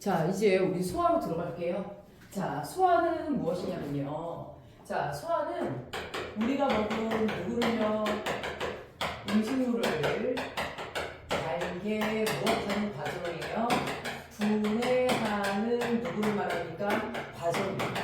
자, 이제 우리 소화로 들어갈게요. 자, 소화는 무엇이냐면요. 자, 소화는 우리가 먹은 누구를요? 음식물을 잘게 무엇하는 과정이에요. 분해하는 누구를 말합니까? 과정입니다.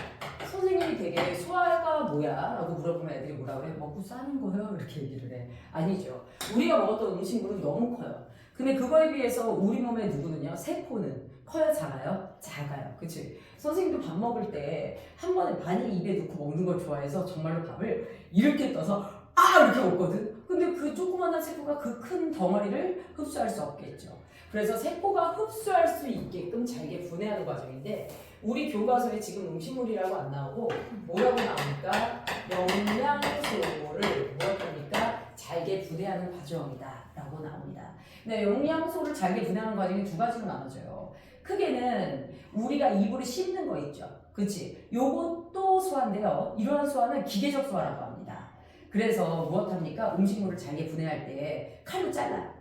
선생님이 되게 소화가 뭐야? 라고 물어보면 애들이 뭐라 그래? 먹고 싸는 거예요? 이렇게 얘기를 해. 아니죠. 우리가 먹었던 음식물은 너무 커요. 근데 그거에 비해서 우리 몸의 누구는요? 세포는 커요? 작아요? 작아요. 그치? 선생님도 밥 먹을 때 한 번에 많이 입에 넣고 먹는 걸 좋아해서 정말로 밥을 이렇게 떠서 이렇게 먹거든? 근데 그 조그만한 세포가 그 큰 덩어리를 흡수할 수 없겠죠. 그래서 세포가 흡수할 수 있게끔 잘게 분해하는 과정인데 우리 교과서에 지금 음식물이라고 안 나오고 뭐라고 나옵니까? 영양소를 무엇합니까? 잘게 분해하는 과정이다 라고 나옵니다. 네, 영양소를 잘게 분해하는 과정이 두 가지로 나눠져요. 크게는 우리가 입으로 씹는 거 있죠. 그치? 요것도 소화인데요. 이러한 소화는 기계적 소화라고 합니다. 그래서 무엇합니까? 음식물을 잘게 분해할 때 칼로 잘라.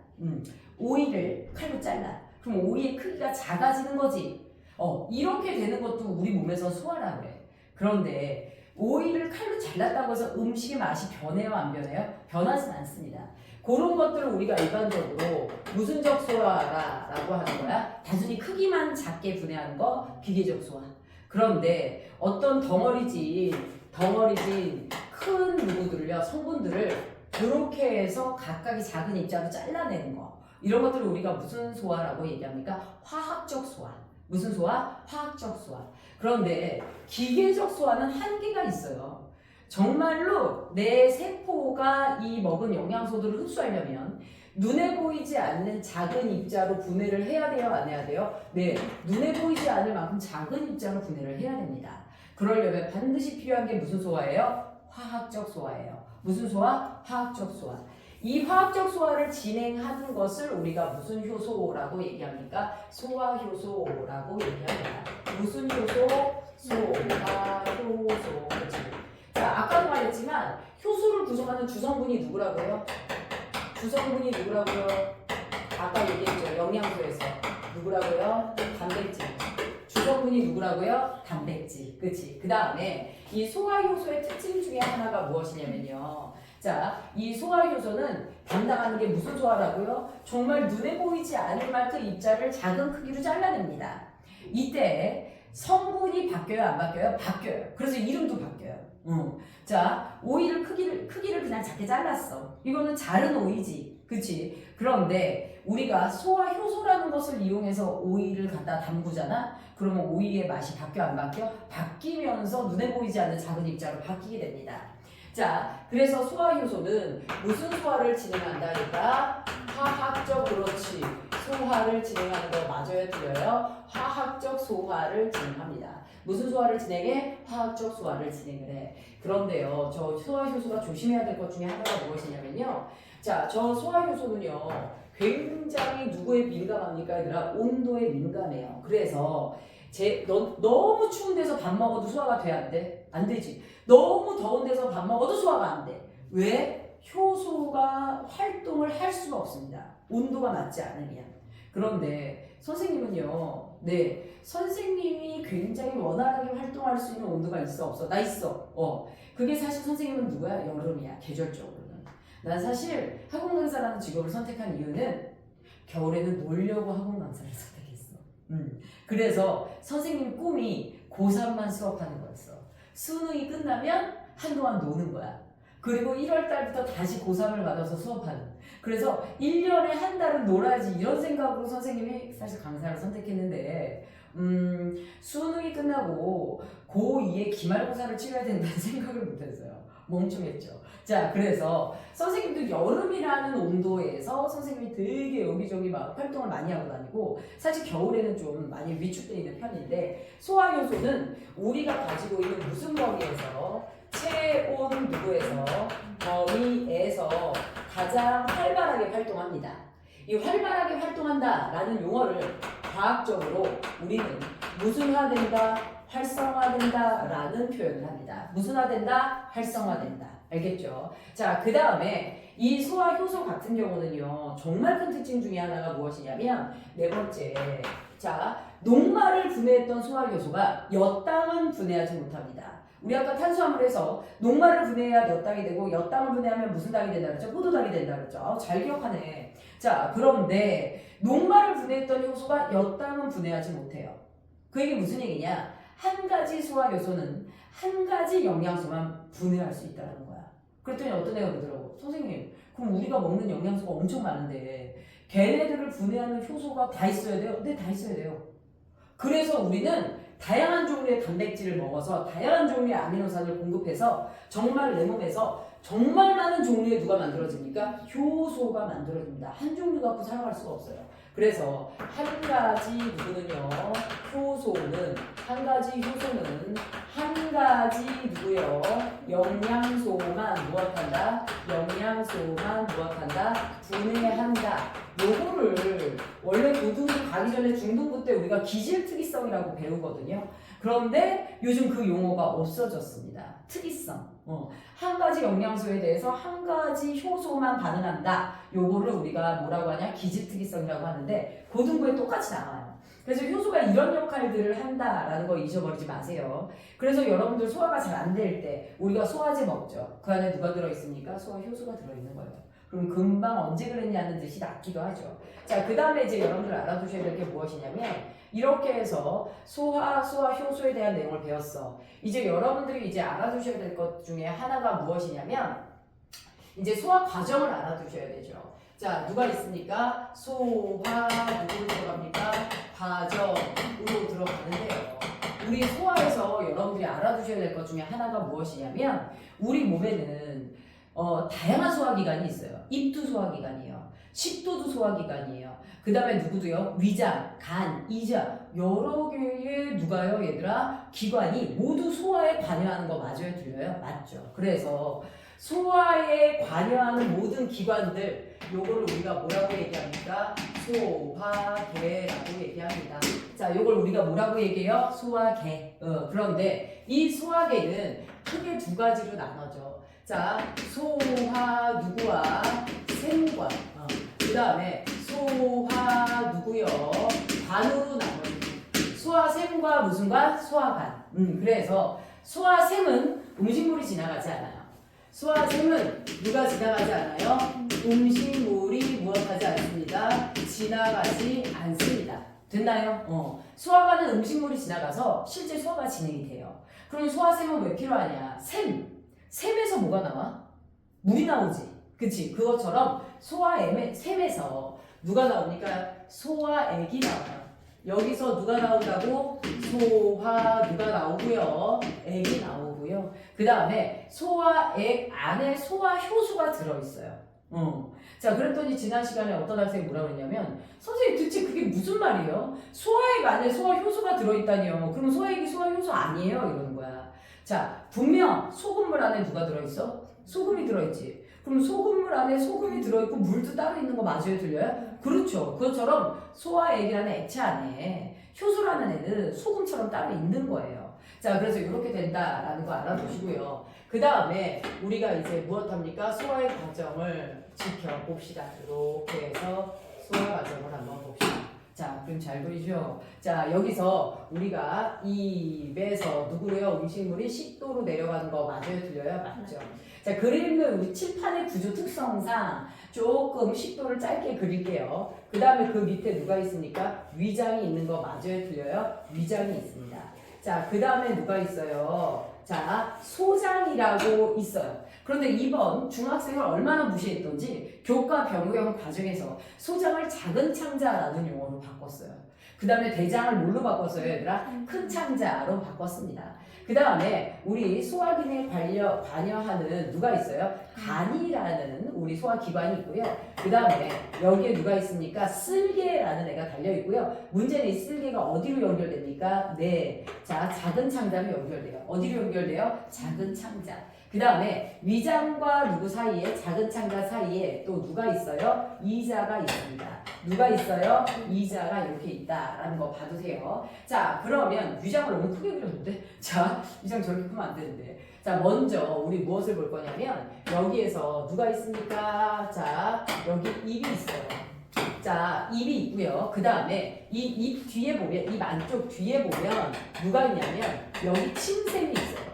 오이를 칼로 잘라. 그럼 오이의 크기가 작아지는 거지. 이렇게 되는 것도 우리 몸에서 소화라고 그래. 그런데 오이를 칼로 잘랐다고 해서 음식의 맛이 변해요, 안 변해요? 변하진 않습니다. 그런 것들을 우리가 일반적으로 무슨적 소화라고 하는 거야? 단순히 크기만 작게 분해하는 거 기계적 소화. 그런데 어떤 덩어리진 큰 누구들을요, 성분들을 그렇게 해서 각각의 작은 입자로 잘라내는 거. 이런 것들을 우리가 무슨 소화라고 얘기합니까? 화학적 소화. 무슨 소화? 화학적 소화. 그런데 기계적 소화는 한계가 있어요. 정말로 내 세포가 이 먹은 영양소들을 흡수하려면 눈에 보이지 않는 작은 입자로 분해를 해야 돼요? 안 해야 돼요? 네, 눈에 보이지 않을 만큼 작은 입자로 분해를 해야 됩니다. 그러려면 반드시 필요한 게 무슨 소화예요? 화학적 소화예요. 무슨 소화? 화학적 소화. 이 화학적 소화를 진행하는 것을 우리가 무슨 효소라고 얘기합니까? 소화효소라고 얘기합니다. 무슨 효소? 소화효소. 자, 아까도 말했지만 효소를 구성하는 주성분이 누구라고요? 주성분이 누구라고요? 아까 얘기했죠. 영양소에서. 누구라고요? 단백질. 주성분이 누구라고요? 단백질. 그치? 그 다음에 이 소화효소의 특징 중에 하나가 무엇이냐면요. 자, 이 소화효소는 담당하는 게 무슨 소화라고요? 정말 눈에 보이지 않을 만큼 입자를 작은 크기로 잘라냅니다. 이때 성분이 바뀌어요? 안 바뀌어요? 바뀌어요. 그래서 이름도 바뀌어요. 자, 오이를 크기를 그냥 작게 잘랐어. 이거는 자른 오이지. 그치? 그런데 우리가 소화효소라는 것을 이용해서 오이를 갖다 담그잖아? 그러면 오이의 맛이 바뀌어 안 바뀌어? 바뀌면서 눈에 보이지 않는 작은 입자로 바뀌게 됩니다. 자, 그래서 소화효소는 무슨 소화를 진행한다? 그러니까 화학적, 그렇지. 소화를 진행하는 거 맞아요? 틀려요? 화학적 소화를 진행합니다. 무슨 소화를 진행해? 화학적 소화를 진행을 해. 그런데요, 저 소화효소가 조심해야 될 것 중에 하나가 무엇이냐면요. 자, 저 소화효소는요, 굉장히 누구에 민감합니까? 얘들아, 온도에 민감해요. 그래서 너무 추운 데서 밥 먹어도 소화가 돼? 안 돼? 안 되지. 너무 더운 데서 밥 먹어도 소화가 안 돼. 왜? 효소가 활동을 할 수가 없습니다. 온도가 맞지 않으면. 그런데 선생님은요, 네, 선생님이 굉장히 원활하게 활동할 수 있는 온도가 있어 없어? 나 있어. 그게 사실 선생님은 누구야? 여름이야. 계절적으로는. 난 사실 학원 강사라는 직업을 선택한 이유는 겨울에는 놀려고 학원 강사를 선택했어. 그래서 선생님 꿈이 고3만 수업하는 거였어. 수능이 끝나면 한동안 노는 거야. 그리고 1월 달부터 다시 고3을 받아서 수업하는. 그래서 1년에 한 달은 놀아야지 이런 생각으로 선생님이 사실 강사를 선택했는데 수능이 끝나고 고2에 기말고사를 치러야 된다는 생각을 못했어요. 멍청했죠. 자, 그래서 선생님도 여름이라는 온도에서 선생님이 되게 여기저기 막 활동을 많이 하고 다니고 사실 겨울에는 좀 많이 위축되어 있는 편인데 소화효소는 우리가 가지고 있는 무슨 범위에서 체온 누구에서 범위에서 가장 활발하게 활동합니다. 이 활발하게 활동한다라는 용어를 과학적으로 우리는 무슨화된다, 활성화된다라는 표현을 합니다. 무슨화된다, 활성화된다. 알겠죠? 자, 그 다음에 이 소화효소 같은 경우는요, 정말 큰 특징 중에 하나가 무엇이냐면 네 번째, 자, 녹말을 분해했던 소화효소가 엿당은 분해하지 못합니다. 우리 아까 탄수화물에서 녹말을 분해해야 엿당이 되고 엿당을 분해하면 무슨 당이 된다 그랬죠? 포도당이 된다 그랬죠? 잘 기억하네. 자, 그런데 녹말을 분해했던 효소가 엿당은 분해하지 못해요. 그 얘기 무슨 얘기냐? 한 가지 소화효소는 한 가지 영양소만 분해할 수 있다는 거야. 그랬더니 어떤 애가 그러더라고. 선생님, 그럼 우리가 먹는 영양소가 엄청 많은데 걔네들을 분해하는 효소가 다 있어야 돼요? 네, 다 있어야 돼요. 그래서 우리는 다양한 종류의 단백질을 먹어서 다양한 종류의 아미노산을 공급해서 정말 내 몸에서 정말 많은 종류의 누가 만들어집니까? 효소가 만들어집니다. 한 종류 갖고 사용할 수가 없어요. 그래서 한 가지 누구는요? 효소는 한 가지 효소는 한 가지 누구요? 영양소만 무엇한다? 영양소만 무엇한다? 분해한다. 요거를 원래 고등부 가기 전에 중등부 때 우리가 기질특이성이라고 배우거든요. 그런데 요즘 그 용어가 없어졌습니다. 특이성. 한 가지 영양소에 대해서 한 가지 효소만 반응한다. 요거를 우리가 뭐라고 하냐? 기질특이성이라고 하는데 고등부에 똑같이 나와요. 그래서 효소가 이런 역할들을 한다라는 거 잊어버리지 마세요. 그래서 여러분들 소화가 잘 안 될 때 우리가 소화제 먹죠. 그 안에 누가 들어있습니까? 소화효소가 들어있는 거예요. 그럼 금방 언제 그랬냐는 듯이 낫기도 하죠. 자, 그 다음에 이제 여러분들 알아두셔야 될 게 무엇이냐면 이렇게 해서 소화효소에 대한 내용을 배웠어. 이제 여러분들이 이제 알아두셔야 될 것 중에 하나가 무엇이냐면 이제 소화 과정을 알아두셔야 되죠. 자, 누가 있습니까? 소화 누구로 들어갑니까? 과정으로 들어가는데요. 우리 소화에서 여러분들이 알아두셔야 될 것 중에 하나가 무엇이냐면 우리 몸에는 다양한 소화기관이 있어요. 입도 소화기관이에요. 식도도 소화기관이에요. 그 다음에 누구도요? 위장, 간, 이장 여러 개의 누가요? 얘들아 기관이 모두 소화에 관여하는 거 맞아요? 들려요? 맞죠. 그래서 소화에 관여하는 모든 기관들 요거를 우리가 뭐라고 얘기합니까? 소화계라고 얘기합니다. 자, 요걸 우리가 뭐라고 얘기해요? 소화계. 그런데 이 소화계는 크게 두 가지로 나눠져. 자, 소화 누구와 샘과 그 다음에 소화 누구요? 관으로 나눠집니다. 소화샘과 무슨 관? 소화관. 그래서 소화샘은 음식물이 지나가지 않아요. 소화샘은 누가 지나가지 않아요? 음식물이 무엇하지 않습니다. 지나가지 않습니다. 됐나요? 소화관은 음식물이 지나가서 실제 소화가 진행이 돼요. 그럼 소화샘은 왜 필요하냐? 샘에서 뭐가 나와? 물이 나오지. 그치? 그것처럼 샘에서 누가 나옵니까? 소화액이 나와요. 여기서 누가 나온다고? 소화 누가 나오고요. 액이 나오고요. 그 다음에 소화액 안에 소화효소가 들어있어요. 자, 그랬더니 지난 시간에 어떤 학생이 뭐라고 했냐면 선생님 도대체 그게 무슨 말이에요? 소화액 안에 소화효소가 들어있다니요. 그럼 소화액이 소화효소 아니에요? 이러는 거야. 자, 분명 소금물 안에 누가 들어있어? 소금이 들어있지. 그럼 소금물 안에 소금이 들어있고 물도 따로 있는 거 맞아요? 들려요? 그렇죠. 그것처럼 소화액이라는 액체 안에 효소라는 애는 소금처럼 따로 있는 거예요. 자, 그래서 이렇게 된다라는 거 알아두시고요. 그 다음에 우리가 이제 무엇합니까? 소화의 과정을 지켜봅시다. 이렇게 해서 소화 과정을 한번 봅시다. 자, 그럼 잘 보이죠? 자, 여기서 우리가 입에서 누구래요? 음식물이 식도로 내려가는 거 맞아요? 들려요? 맞죠? 자, 그림은 우리 칠판의 구조 특성상 조금 식도를 짧게 그릴게요. 그 다음에 그 밑에 누가 있습니까? 위장이 있는 거 맞아요? 들려요? 위장이 있습니다. 자, 그 다음에 누가 있어요? 자, 소장이라고 있어요. 그런데 이번 중학생을 얼마나 무시했던지 교과 변경 과정에서 소장을 작은 창자라는 용어로 바꿨어요. 그 다음에 대장을 뭘로 바꿨어요, 얘들아? 큰 창자로 바꿨습니다. 그 다음에 우리 소화기능에 관여하는 누가 있어요? 간이라는 우리 소화기관이 있고요. 그 다음에 여기에 누가 있습니까? 쓸개라는 애가 달려있고요. 문제는 이 쓸개가 어디로 연결됩니까? 네. 자, 작은 창자로 연결돼요. 어디로 연결돼요? 작은 창자. 그 다음에 위장과 누구 사이에 작은 창자 사이에 또 누가 있어요? 이자가 있습니다. 누가 있어요? 이자가 이렇게 있다라는 거 봐두세요. 자, 그러면 위장을 너무 크게 그렸는데 자, 위장 저렇게 크면 안 되는데 자, 먼저 우리 무엇을 볼 거냐면 여기에서 누가 있습니까? 자, 여기 입이 있어요. 자, 입이 있고요. 그 다음에 이 입 뒤에 보면, 입 안쪽 뒤에 보면 누가 있냐면 여기 침샘이 있어요.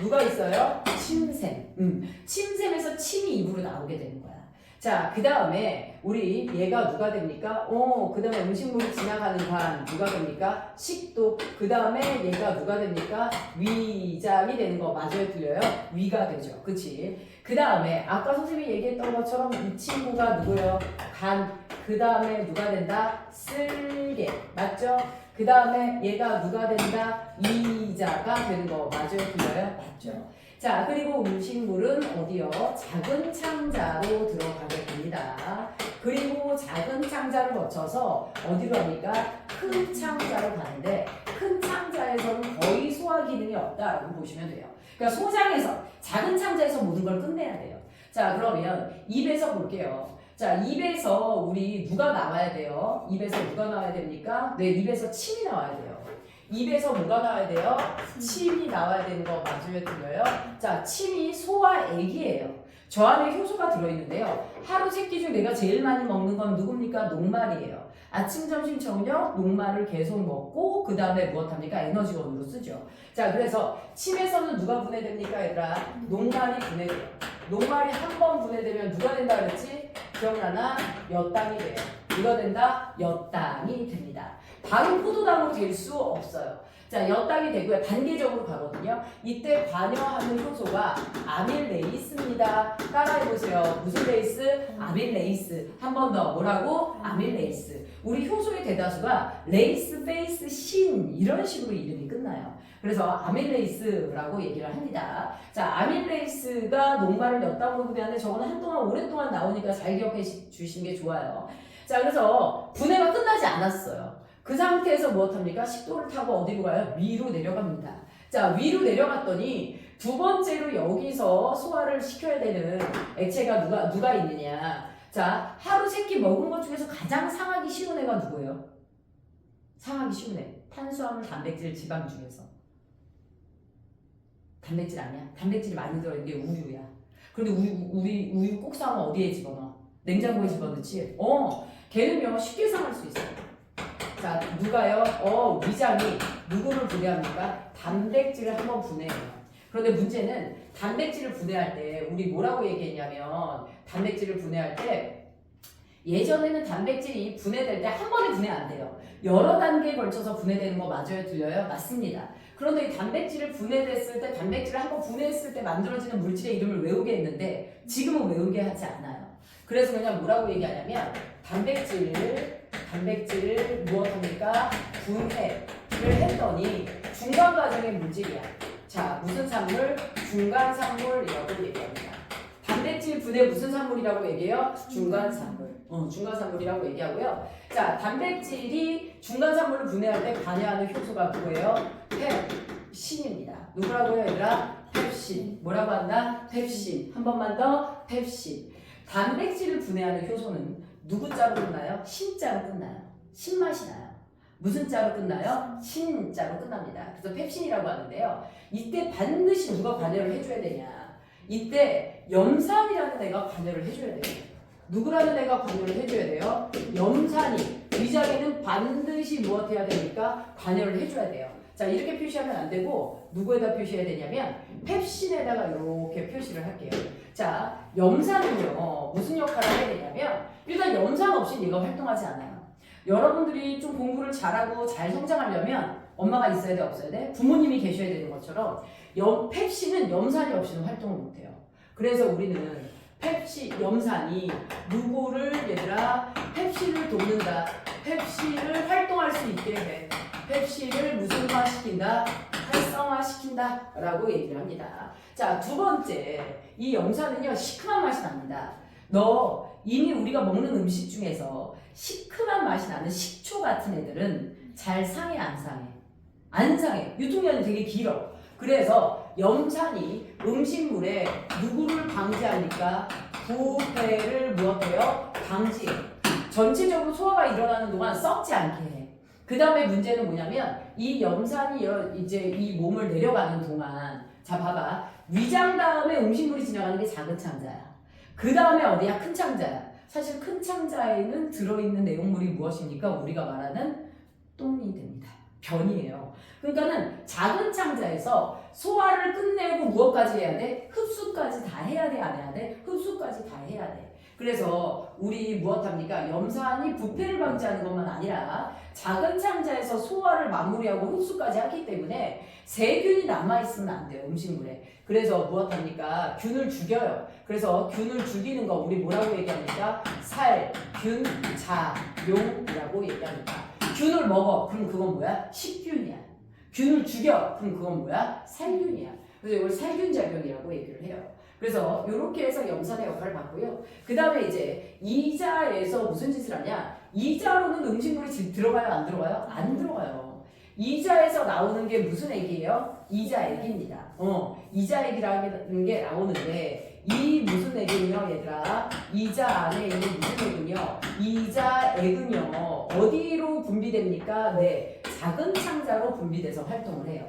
누가 있어요? 침샘. 침샘에서 침이 입으로 나오게 되는 거야. 자, 그 다음에 우리 얘가 누가 됩니까? 그 다음에 음식물이 지나가는 관 누가 됩니까? 식도. 그 다음에 얘가 누가 됩니까? 위장이 되는 거 맞아요? 틀려요? 위가 되죠. 그치? 그 다음에 아까 선생님이 얘기했던 것처럼 이 친구가 누구예요? 간. 그 다음에 누가 된다? 쓸개. 맞죠? 그 다음에 얘가 누가 된다? 이자가 되는 거 맞아요? 틀려요? 맞죠? 자, 그리고 음식물은 어디요? 작은 창자로 들어가게 됩니다. 그리고 작은 창자를 거쳐서 어디로 갑니까? 큰 창자로 가는데 큰 창자에서는 거의 소화 기능이 없다라고 보시면 돼요. 그러니까 소장에서 작은 창자에서 모든 걸 끝내야 돼요. 자, 그러면 입에서 볼게요. 자, 입에서 우리 누가 나와야 돼요? 입에서 누가 나와야 됩니까? 네, 입에서 침이 나와야 돼요. 입에서 뭐가 나와야 돼요? 침이 나와야 되는 거 맞으면 들려요? 자, 침이 소화액이에요. 저 안에 효소가 들어있는데요. 하루 세 끼 중 내가 제일 많이 먹는 건 누굽니까? 녹말이에요. 아침, 점심, 저녁 녹말을 계속 먹고 그 다음에 무엇합니까? 에너지원으로 쓰죠. 자, 그래서 침에서는 누가 분해됩니까? 얘들아? 녹말이 분해돼요. 녹말이 한 번 분해되면 누가 된다 그랬지? 기억나나? 엿당이 돼요. 누가 된다? 엿당이 됩니다. 바로 포도당으로 될 수 없어요. 자, 엿당이 되고요. 단계적으로 가거든요. 이때 관여하는 효소가 아밀레이스입니다. 따라해보세요. 무슨 레이스? 아밀레이스. 한 번 더. 뭐라고? 아밀레이스. 우리 효소의 대다수가 레이스, 페이스, 신 이런 식으로 이름이 끝나요. 그래서 아밀레이스라고 얘기를 합니다. 자, 아밀레이스가 녹말을 엿당으로 분해하는데 저거는 한동안 오랫동안 나오니까 잘 기억해 주시는 게 좋아요. 자, 그래서 분해가 끝나지 않았어요. 그 상태에서 무엇합니까? 식도를 타고 어디로 가요? 위로 내려갑니다. 자, 위로 내려갔더니 두 번째로 여기서 소화를 시켜야 되는 액체가 누가 있느냐. 자, 하루 세 끼 먹은 것 중에서 가장 상하기 쉬운 애가 누구예요? 상하기 쉬운 애. 탄수화물, 단백질, 지방 중에서. 단백질 아니야? 단백질이 많이 들어있는 게 우유야. 그런데 우유 꼭 사면 어디에 집어넣어? 냉장고에 집어넣지? 걔는요 쉽게 상할 수 있어요. 자, 누가요? 위장이 누구를 분해합니까? 단백질을 한번 분해해요. 그런데 문제는 단백질을 분해할 때 우리 뭐라고 얘기했냐면 단백질을 분해할 때 예전에는 단백질이 분해될 때 한 번에 분해 안 돼요. 여러 단계에 걸쳐서 분해되는 거 맞아요? 들려요? 맞습니다. 그런데 이 단백질을 분해됐을 때 단백질을 한번 분해했을 때 만들어지는 물질의 이름을 외우게 했는데 지금은 외우게 하지 않아요. 그래서 그냥 뭐라고 얘기하냐면 단백질을 무엇합니까? 분해를 했더니 중간 과정의 물질이야. 자, 무슨 산물? 중간 산물이라고 얘기합니다. 단백질 분해 무슨 산물이라고 얘기해요? 중간 산물. 중간 산물이라고 얘기하고요. 자, 단백질이 중간 산물을 분해할 때 관여하는 효소가 누구예요? 펩신입니다. 누구라고요, 얘들아? 펩신. 뭐라고 한다? 펩신. 한 번만 더. 펩신. 단백질을 분해하는 효소는 누구 자로 끝나요? 신자로 끝나요. 신맛이 나요. 무슨 자로 끝나요? 신자로 끝납니다. 그래서 펩신이라고 하는데요. 이때 반드시 누가 관여를 해줘야 되냐? 이때 염산이라는 애가 관여를 해줘야 돼요. 누구라는 애가 관여를 해줘야 돼요? 염산이. 위장에는 반드시 무엇해야 됩니까? 관여를 해줘야 돼요. 자, 이렇게 표시하면 안 되고 누구에다 표시해야 되냐면 펩신에다가 이렇게 표시를 할게요. 자, 염산은요 무슨 역할을 해야 되냐면 일단 염산 없이 얘가 활동하지 않아요. 여러분들이 좀 공부를 잘하고 잘 성장하려면 엄마가 있어야 돼, 없어야 돼? 부모님이 계셔야 되는 것처럼 펩신은 염산이 없이는 활동을 못해요. 그래서 우리는 염산이 누구를 얘들아 펩신을 돕는다. 펩신을 활동할 수 있게 해. 펩신을 무슨화시킨다? 활성화시킨다 라고 얘기를 합니다. 자, 두 번째, 이 염산은요 시큼한 맛이 납니다. 이미 우리가 먹는 음식 중에서 시큼한 맛이 나는 식초 같은 애들은 잘 상해, 안 상해? 안 상해. 유통기한이 되게 길어. 그래서 염산이 음식물에 누구를 방지하니까 부패를 무엇해요? 방지해요. 전체적으로 소화가 일어나는 동안 썩지 않게 해. 그 다음에 문제는 뭐냐면 이 염산이 이제 이 몸을 내려가는 동안 자, 봐봐. 위장 다음에 음식물이 지나가는 게 작은 창자야. 그 다음에 어디야? 큰 창자야. 사실 큰 창자에는 들어있는 내용물이 무엇입니까? 우리가 말하는 똥이 됩니다. 변이에요. 그러니까는 작은 창자에서 소화를 끝내고 무엇까지 해야 돼? 흡수까지 다 해야 돼? 안 해야 돼? 흡수까지 다 해야 돼. 그래서 우리 무엇합니까? 염산이 부패를 방지하는 것만 아니라 작은 창자에서 소화를 마무리하고 흡수까지 하기 때문에 세균이 남아있으면 안 돼요. 음식물에. 그래서 무엇합니까? 균을 죽여요. 그래서 균을 죽이는 거 우리 뭐라고 얘기합니까? 살균, 자용이라고 얘기합니다. 균을 먹어. 그럼 그건 뭐야? 식균이야. 균을 죽여. 그럼 그건 뭐야? 살균이야. 그래서 이걸 살균작용이라고 얘기를 해요. 그래서 이렇게 해서 염산의 역할을 받고요. 그 다음에 이제 이자에서 무슨 짓을 하냐? 이자로는 음식물이 들어가요? 안 들어가요? 안 들어가요. 이자에서 나오는 게 무슨 액이에요? 이자액입니다. 이자액이라는 게 나오는데 이 무슨 액은요, 얘들아? 이자 안에 있는 무슨 액은요? 이자액은요, 어디로 분비됩니까? 네, 작은 창자로 분비돼서 활동을 해요.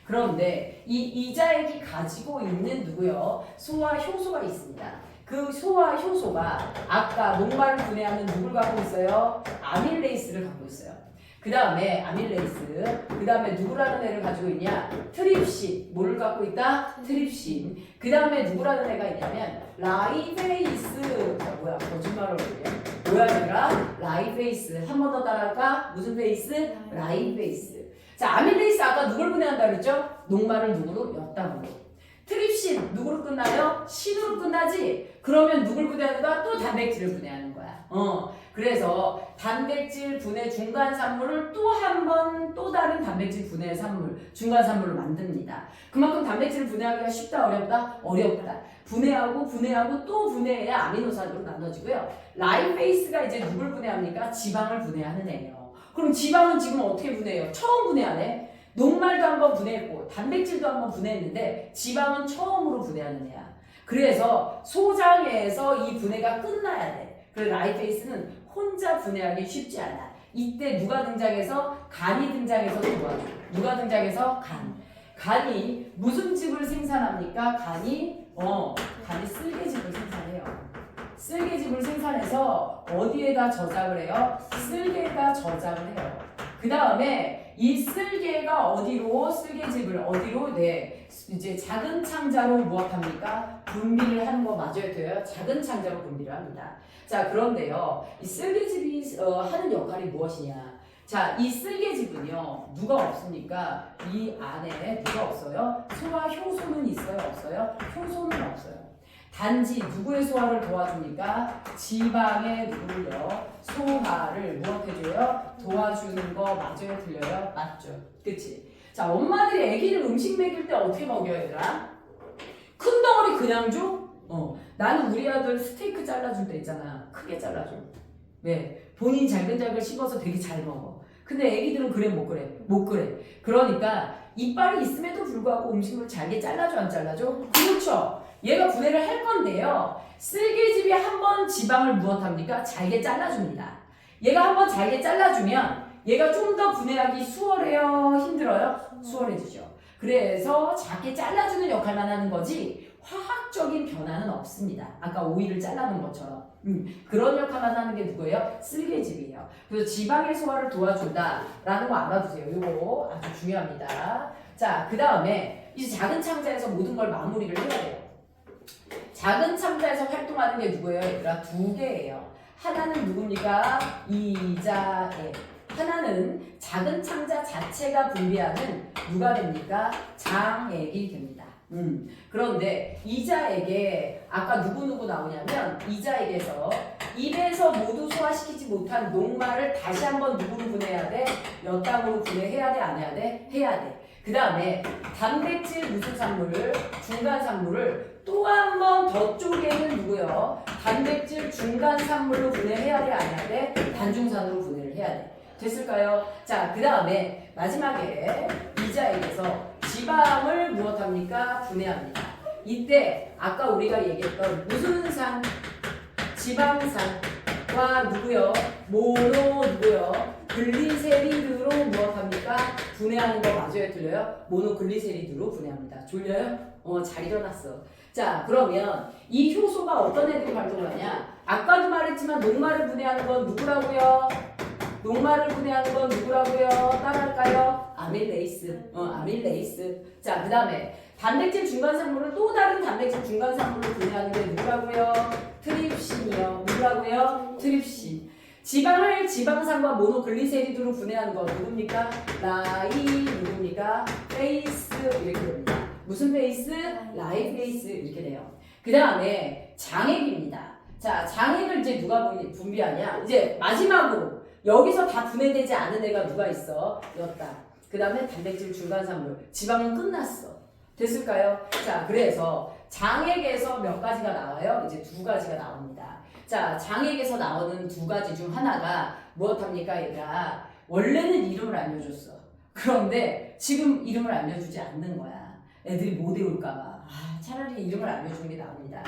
그런데 이 이자액이 가지고 있는 누구요? 소화 효소가 있습니다. 그 소화 효소가 아까 녹말을 분해하는 누굴 갖고 있어요? 아밀레이스를 갖고 있어요. 그 다음에 아밀레이스, 그 다음에 누구라는 애를 가지고 있냐? 트립신. 뭐를 갖고 있다? 트립신. 그 다음에 누구라는 애가 있냐면 라이베이스. 뭐야? 거짓말을 해. 뭐야 얘들아? 라이베이스. 한 번 더 따라할까? 무슨 베이스? 라이베이스. 자, 아밀레이스 아까 누굴 분해한다 그랬죠? 녹말을 누구로? 엿당으로. 트립신 누구로 끝나요? 신으로 끝나지? 그러면 누굴 분해하는가? 또 단백질을 분해하는 거야. 그래서 단백질 분해 중간 산물을 또 한 번 또 다른 단백질 분해 산물, 중간 산물로 만듭니다. 그만큼 단백질을 분해하기가 쉽다, 어렵다? 어렵다. 분해하고 또 분해해야 아미노산으로 나눠지고요. 라이베이스가 이제 누굴 분해합니까? 지방을 분해하는 애예요. 그럼 지방은 지금 어떻게 분해해요? 처음 분해하네. 녹말도 한번 분해했고 단백질도 한번 분해했는데 지방은 처음으로 분해하는 애야. 그래서 소장에서 이 분해가 끝나야 돼. 그래서 라이페이스는 혼자 분해하기 쉽지 않아. 이때 누가 등장해서? 간이 등장해서 도와줘. 누가 등장해서? 간. 간이 무슨 즙을 생산합니까? 간이 쓸개즙을 생산해요. 쓸개즙을 생산해서 어디에다 저장을 해요? 쓸개가 저장을 해요. 그 다음에 이 쓸개가 어디로? 쓸개즙을 어디로? 네, 이제 작은 창자로 무엇합니까? 분비를 하는 거 맞아야 돼요. 작은 창자로 분비를 합니다. 자, 그런데요, 이 쓸개즙이 하는 역할이 무엇이냐? 자, 이 쓸개즙은요, 누가 없습니까? 이 안에 누가 없어요? 소화 효소는 있어요? 없어요? 효소는 없어요. 단지 누구의 소화를 도와줍니까? 지방의 누구요? 소화를 무엇해줘요? 도와주는 거 맞아요? 틀려요? 맞죠? 그치? 자, 엄마들이 아기를 음식 먹일 때 어떻게 먹여요, 얘들아? 큰 덩어리 그냥 줘? 나는 우리 아들 스테이크 잘라줄 때 있잖아. 크게 잘라줘. 왜? 본인이 잘근잘근 씹어서 되게 잘 먹어. 근데 애기들은 그래 못 그래? 못 그래. 그러니까 이빨이 있음에도 불구하고 음식물 잘게 잘라줘 안 잘라줘? 그렇죠. 얘가 분해를 할 건데요. 쓸개즙이 한번 지방을 무엇합니까? 잘게 잘라줍니다. 얘가 한번 잘게 잘라주면 얘가 좀 더 분해하기 수월해요? 힘들어요? 수월해지죠. 그래서 작게 잘라주는 역할만 하는 거지 화학적인 변화는 없습니다. 아까 오이를 잘라놓은 것처럼. 그런 역할만 하는 게 누구예요? 쓸개즙이에요. 그래서 지방의 소화를 도와준다라는 거 알아두세요. 이거 아주 중요합니다. 자, 그 다음에 이제 작은 창자에서 모든 걸 마무리를 해야 돼요. 작은 창자에서 활동하는 게 누구예요? 얘들아, 두 개예요. 하나는 누굽니까? 이자액. 하나는 작은 창자 자체가 분비하는 누가 됩니까? 장액이 됩니다. 그런데 이자액에 아까 누구 나오냐면 이자액에서 입에서 모두 소화시키지 못한 녹말을 다시 한번 누구로 분해해야 돼? 엿당으로 분해해야 돼? 안 해야 돼? 해야 돼. 그 다음에 단백질 무슨 산물을 중간 산물을 또 한 번 더 쪼개는 누구요? 단백질 중간 산물로 분해해야 돼? 안 해야 돼? 단중산으로 분해를 해야 돼. 됐을까요? 자, 그 다음에 마지막에 이자액에서 지방을 무엇합니까? 분해합니다. 이때 아까 우리가 얘기했던 무슨 산? 지방산과 누구요? 모노 누구요? 모노글리세리드로 무엇합니까? 분해하는 거 맞아요? 틀려요? 모노글리세리드로 분해합니다. 졸려요? 잘 일어났어. 자, 그러면 이 효소가 어떤 애들이 활동을 하냐? 아까도 말했지만 녹말을 분해하는 건 누구라고요? 녹말을 분해하는 건 누구라고요? 따라할까요? 아밀레이스. 아밀레이스. 자, 그 다음에 단백질 중간산물을 또 다른 단백질 중간산물로 분해하는 게 누구라고요? 트립신이요. 누구라고요? 트립신. 지방을 지방산과 모노글리세리드로 분해하는 거 누굽니까? 라이 누굽니까? 페이스 이렇게 됩니다. 무슨 페이스? 라이 페이스 이렇게 돼요. 그 다음에 장액입니다. 자, 장액을 이제 누가 분비하냐? 이제 마지막으로 여기서 다 분해되지 않은 애가 누가 있어? 였다. 그 다음에 단백질 중간산물. 지방은 끝났어. 됐을까요? 자, 그래서 장액에서 몇 가지가 나와요? 이제 두 가지가 나옵니다. 자, 장액에서 나오는 두 가지 중 하나가 무엇합니까, 얘가? 원래는 이름을 알려줬어. 그런데 지금 이름을 알려주지 않는 거야. 애들이 못 외울까봐. 차라리 이름을 알려주는 게 나옵니다.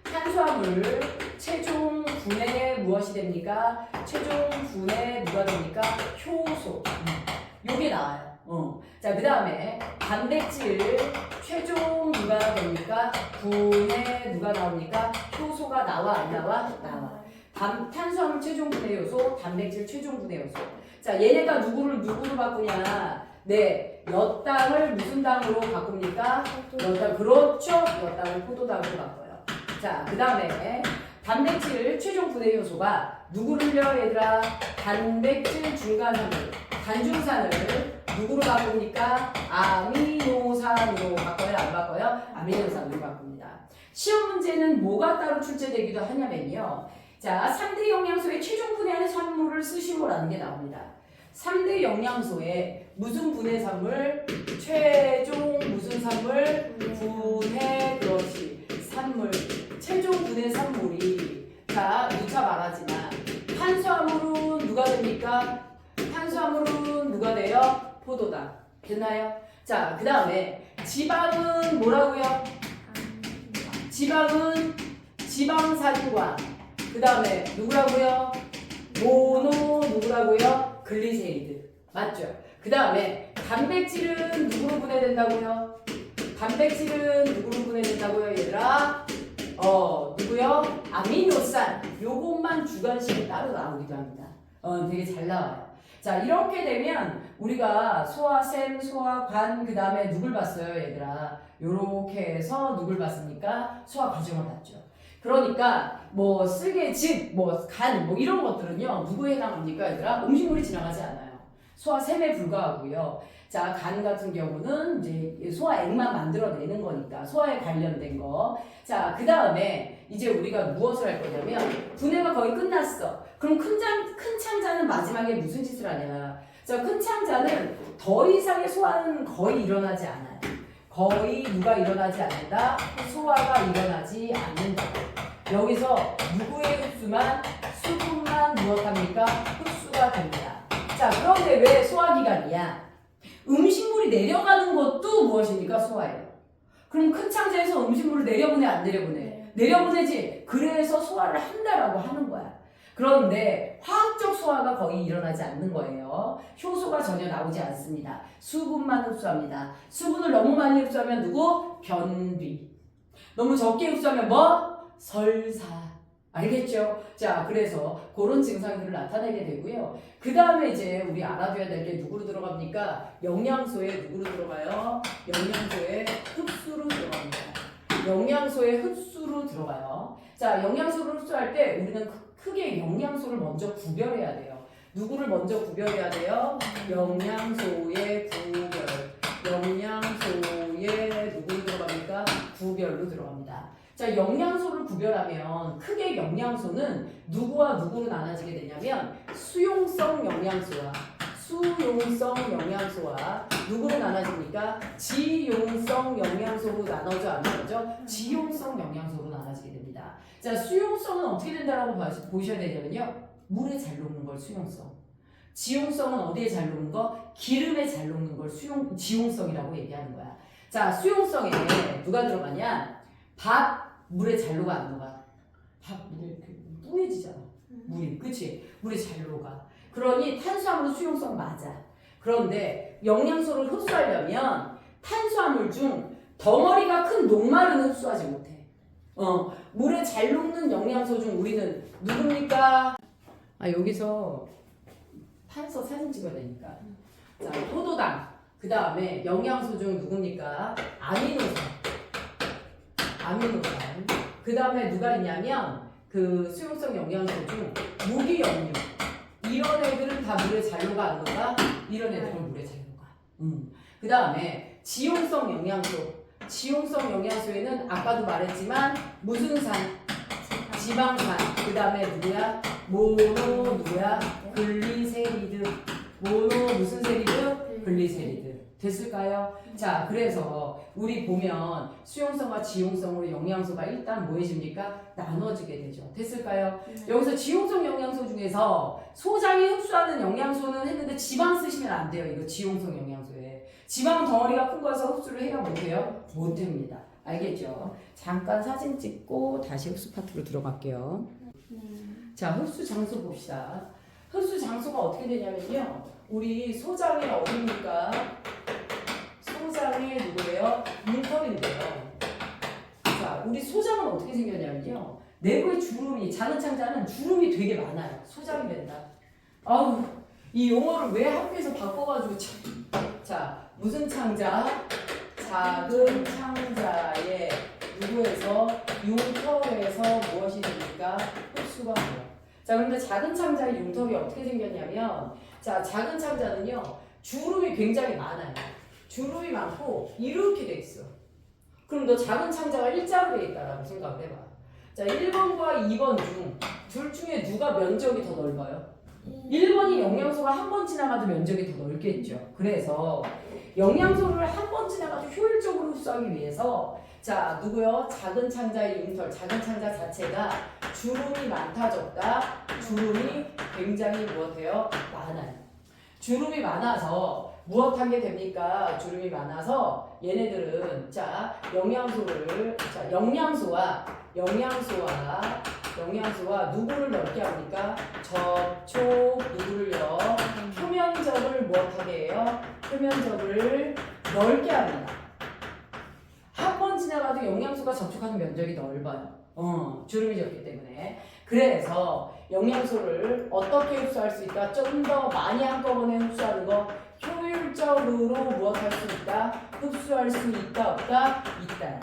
탄수화물 최종 분해 무엇이 됩니까? 최종 분해 누가 됩니까? 효소. 요게 나와요. 자, 그 다음에 단백질 최종 누가 됩니까? 분해 누가 나옵니까? 효소가 나와 안 나와? 나와. 탄수화물 최종 분해 요소, 단백질 최종 분해 요소. 자, 얘네가 누구로 바꾸냐? 네, 엿당을 무슨 당으로 바꿉니까? 엿당. 그렇죠. 엿당을 포도당으로 바꿔요. 자, 그 다음에 단백질 최종 분해 요소가 누구를요, 얘들아? 단백질 중간산물, 단중산을 누구로 바꿉니까? 아미노산으로 바꿔요? 안 바꿔요? 아미노산으로 바꿉니다. 시험 문제는 뭐가 따로 출제되기도 하냐면요. 자, 3대 영양소의 최종 분해하는 산물을 쓰시오라는 게 나옵니다. 3대 영양소의 무슨 분해 산물? 최종 무슨 산물? 분해, 그렇지. 산물. 최종 분해 산물이, 자, 누차 말하지만 탄수화물은 누가 됩니까? 탄수화물은 누가 돼요? 포도당. 됐나요? 자, 그 다음에 지방은 뭐라고요? 지방은 지방산과 그 다음에 누구라고요? 모노 누구라고요? 글리세리드. 맞죠? 그 다음에 단백질은 누구로 분해된다고요? 단백질은 누구로 분해된다고요, 얘들아? 누구요? 아미노산. 요것만 주관식이 따로 나오기도 합니다. 되게 잘 나와요. 자, 이렇게 되면 우리가 소화샘, 소화관, 그 다음에 누굴 봤어요, 얘들아? 요렇게 해서 누굴 봤습니까? 소화 과정을 봤죠. 그러니까 뭐 쓸개즙, 뭐 간, 뭐 이런 것들은요, 누구에 해당합니까, 얘들아? 음식물이 지나가지 않아요. 소화샘에 불과하고요. 자, 간 같은 경우는 이제 소화액만 만들어내는 거니까 소화에 관련된 거. 자, 그 다음에 이제 우리가 무엇을 할 거냐면 분해가 거의 끝났어. 그럼 큰 창자는 마지막에 무슨 짓을 하냐? 자, 큰 창자는 더 이상의 소화는 거의 일어나지 않아요. 거의 누가 일어나지 않는다? 소화가 일어나지 않는다. 여기서 누구의 흡수만, 수분만 무엇합니까? 흡수가 됩니다. 자, 그런데 왜 소화기관이야? 음식물이 내려가는 것도 무엇입니까? 소화예요. 그럼 큰 창자에서 음식물을 내려보내, 안 내려보내? 내려보내지. 그래서 소화를 한다라고 하는 거야. 그런데 화학적 소화가 거의 일어나지 않는 거예요. 효소가 전혀 나오지 않습니다. 수분만 흡수합니다. 수분을 너무 많이 흡수하면 누구? 변비. 너무 적게 흡수하면 뭐? 설사. 알겠죠? 자, 그래서 그런 증상들을 나타내게 되고요. 그 다음에 이제 우리 알아둬야 될 게 누구로 들어갑니까? 영양소에 누구로 들어가요? 영양소에 흡수로 들어갑니다. 영양소에 흡수로 들어가요. 자, 영양소를 흡수할 때 우리는 크게 영양소를 먼저 구별해야 돼요. 누구를 먼저 구별해야 돼요? 영양소의 구별. 영양소에 누구로 들어갑니까? 구별로 들어갑니다. 자, 영양소를 구별하면 크게 영양소는 누구와 누구로 나눠지게 되냐면 수용성 영양소와 누구로 나눠집니까? 지용성 영양소로 나눠져 안 나눠져? 지용성 영양소로 나눠지게 됩니다. 자, 수용성은 어떻게 된다라고 보셔야 되냐면요. 물에 잘 녹는 걸 수용성. 지용성은 어디에 잘 녹는 거? 기름에 잘 녹는 걸 지용성이라고 얘기하는 거야. 자, 수용성에 누가 들어가냐? 밥 물에 잘 녹아 안 녹아? 밥 물에 뿌얘지잖아. 물이, 그치? 물에 잘 녹아. 그러니 탄수화물은 수용성 맞아. 그런데 영양소를 흡수하려면 탄수화물 중 덩어리가 큰 녹말은 흡수하지 못해. 물에 잘 녹는 영양소 중 우리는 누굽니까? 여기서 판서 사진 찍어야 되니까. 자, 포도당. 그 다음에 영양소 중 누굽니까? 아미노산. 그 다음에 누가 있냐면 그 수용성 영양소 중 무기염류. 이런 애들은 다 물에 잘 녹아 안 녹아? 이런 애들은 물에 잘 녹아. 그 다음에 지용성 영양소. 지용성 영양소에는 아까도 말했지만 무슨 산? 지방산. 그 다음에 누구야? 모노 글리세리드. 모노 무슨 세리드? 글리세리드. 됐을까요? 자, 그래서 우리 보면 수용성과 지용성으로 영양소가 일단 뭐해집니까? 나눠지게 되죠. 됐을까요? 여기서 지용성 영양소 중에서 소장이 흡수하는 영양소는 했는데 지방 쓰시면 안 돼요. 이거 지용성 영양소에. 지방 덩어리가 큰 거에서 흡수를 해야 못해요? 못합니다. 알겠죠? 잠깐 사진 찍고 다시 흡수 파트로 들어갈게요. 자, 흡수 장소 봅시다. 흡수 장소가 어떻게 되냐면요. 우리 소장이 어디입니까? 소장이 누구예요? 융털인데요. 자, 우리 소장은 어떻게 생겼냐면요. 내부에 주름이, 작은 창자는 주름이 되게 많아요. 소장이 된다. 아우, 이 용어를 왜 학교에서 바꿔가지고 참. 자, 무슨 창자? 작은 창자에 누구에서? 융털에서 무엇이 됩니까? 흡수가 돼요. 자, 그런데 작은 창자의 융털이 어떻게 생겼냐면, 자, 작은 창자는요, 주름이 굉장히 많아요. 주름이 많고, 이렇게 돼 있어. 그럼 너 작은 창자가 일자로 돼 있다라고 생각을 해봐. 자, 1번과 2번 중, 둘 중에 누가 면적이 더 넓어요? 1번이 영양소가 한 번 지나가도 면적이 더 넓겠죠. 그래서 영양소를 한 번 지나가도 효율적으로 흡수하기 위해서 자, 누구요? 작은 창자의 융털, 작은 창자 자체가 주름이 많다 적다? 주름이 굉장히 무엇해요? 많아요. 주름이 많아서 무엇하게 됩니까? 주름이 많아서 얘네들은 자, 영양소를 자, 영양소와 누구를 넓게 합니까? 접촉 누구를요? 표면적을 무엇하게 해요? 표면적을 넓게 합니다. 한 번 지나가도 영양소가 접촉하는 면적이 넓어요. 주름이 적기 때문에. 그래서 영양소를 어떻게 흡수할 수 있다? 좀 더 많이 한꺼번에 흡수하는 거 효율적으로 무엇할 수 있다? 흡수할 수 있다 없다? 있다.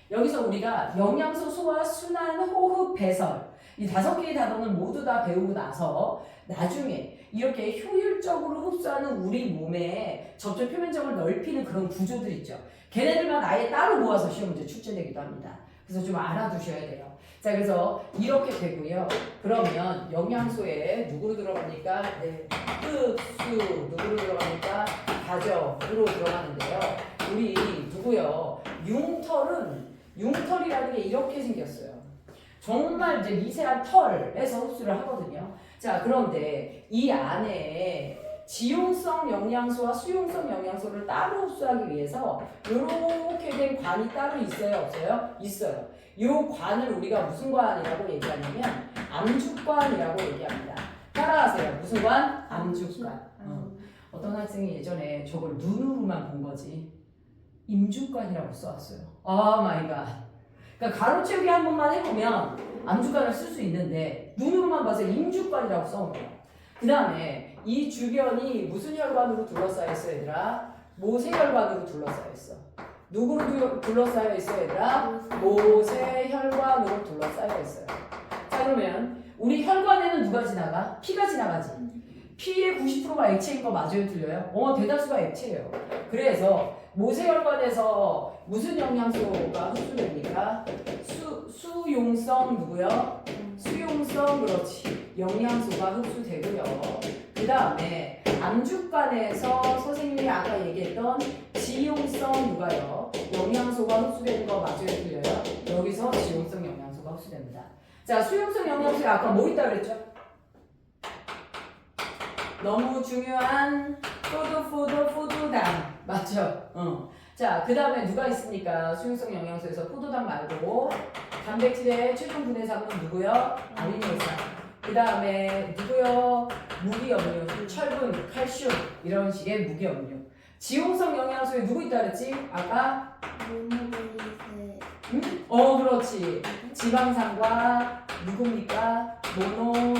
여기서 우리가 영양소 소화, 순환, 호흡, 배설 이 5개의 단어는 모두 다 배우고 나서 나중에 이렇게 효율적으로 흡수하는 우리 몸의 접촉 표면적을 넓히는 그런 구조들 있죠. 걔네들만 아예 따로 모아서 시험 문제 출제되기도 합니다. 그래서 좀 알아두셔야 돼요. 자, 그래서 이렇게 되고요. 그러면 영양소에 누구로 들어갑니까? 네, 흡수 누구로 들어갑니까? 가적으로 들어가는데요. 우리 누구요? 융털이라는 게 이렇게 생겼어요. 정말 이제 미세한 털에서 흡수를 하거든요. 자, 그런데 이 안에 지용성 영양소와 수용성 영양소를 따로 흡수하기 위해서 이렇게 된 관이 따로 있어요? 없어요? 있어요. 이 관을 우리가 무슨 관이라고 얘기하냐면 암죽관이라고 얘기합니다. 따라하세요. 무슨 관? 암죽관. 어떤 학생이 예전에 저걸 눈으로만 본 거지 임죽관이라고 써왔어요. 아 마이 갓. 그러니까 가로채우기 한 번만 해보면 암죽관을 쓸 수 있는데 눈으로만 봐서 임죽관이라고 써온 거예요. 그 다음에 이 주변이 무슨 혈관으로 둘러싸여 있어 얘들아? 모세혈관으로 둘러싸여 있어. 누구로 둘러싸여 있어 얘들아? 모세혈관으로 둘러싸여 있어요. 자, 그러면 우리 혈관에는 누가 지나가? 피가 지나가지. 피의 90%가 액체인 거 맞아요? 틀려요? 대다수가 액체예요. 그래서 모세혈관에서 무슨 영양소가 흡수됩니까? 수용성 누구요? 수용성 그렇지. 영양소가 흡수되고요. 그 다음에 암죽관에서 선생님이 아까 얘기했던 지용성 누가요? 영양소가 흡수되는 거 맞아요? 틀려요? 여기서 지용성 영양소가 흡수됩니다. 자, 수용성 영양소에 아까 뭐 있다 그랬죠? 너무 중요한 포도당 맞죠? 자, 그 다음에 누가 있습니까? 수용성 영양소에서 포도당 말고 단백질의 최종 분해상은 누구요? 아미노산. 그 다음에 누구요? 무기염류, 철분, 칼슘 이런 식의 무기염류. 지용성 영양소에 누구 있다 그랬지? 아까? 그렇지. 지방산과 누굽니까?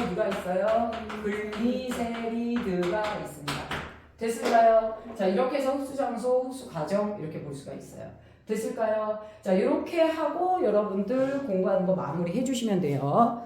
누가 있어요? 글리세리드가 있습니다. 됐을까요? 자, 이렇게 해서 흡수 장소, 흡수 과정 이렇게 볼 수가 있어요. 됐을까요? 자, 이렇게 하고 여러분들 공부하는 거 마무리 해주시면 돼요.